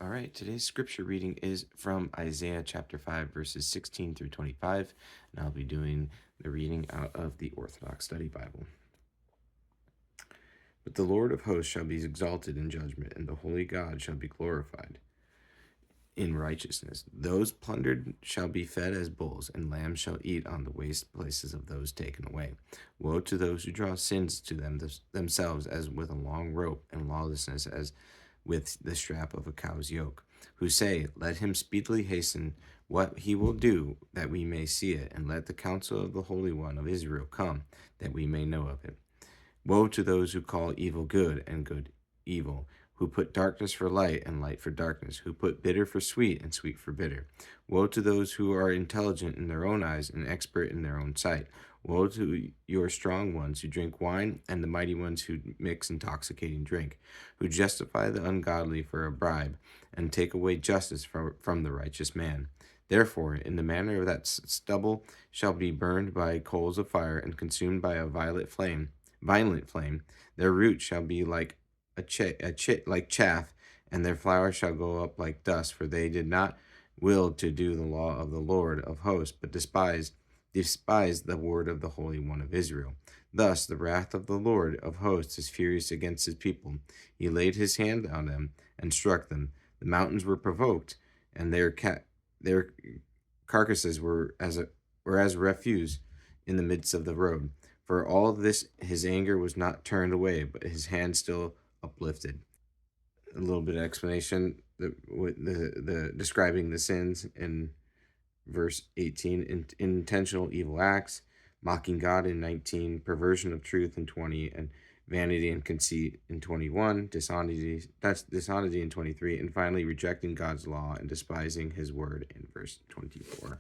All right, today's scripture reading is from Isaiah chapter 5, verses 16 through 25, and I'll be doing the reading out of the Orthodox Study Bible. But the Lord of hosts shall be exalted in judgment, and the holy God shall be glorified in righteousness. Those plundered shall be fed as bulls, and lambs shall eat on the waste places of those taken away. Woe to those who draw sins to themselves as with a long rope, and lawlessness as with the strap of a cow's yoke, who say, Let him speedily hasten what he will do, that we may see it, and let the counsel of the Holy One of Israel come, that we may know of it. Woe to those who call evil good and good evil, who put darkness for light and light for darkness, who put bitter for sweet and sweet for bitter. Woe to those who are intelligent in their own eyes and expert in their own sight. Woe to your strong ones who drink wine, and the mighty ones who mix intoxicating drink, who justify the ungodly for a bribe, and take away justice from the righteous man. Therefore, in the manner of that stubble shall be burned by coals of fire, and consumed by a violent flame, their root shall be like like chaff, and their flower shall go up like dust, for they did not will to do the law of the Lord of hosts, but despised the word of the Holy One of Israel. Thus the wrath of the Lord of hosts is furious against his people. He laid his hand on them and struck them. The mountains were provoked, and their carcasses were as refuse in the midst of the road. For all this, his anger was not turned away, but his hand still uplifted. A little bit of explanation, the describing the sins in verse 18: intentional evil acts, mocking God in 19, perversion of truth in 20, and vanity and conceit in 21, dishonesty in 23, and finally rejecting God's law and despising his word in verse 24.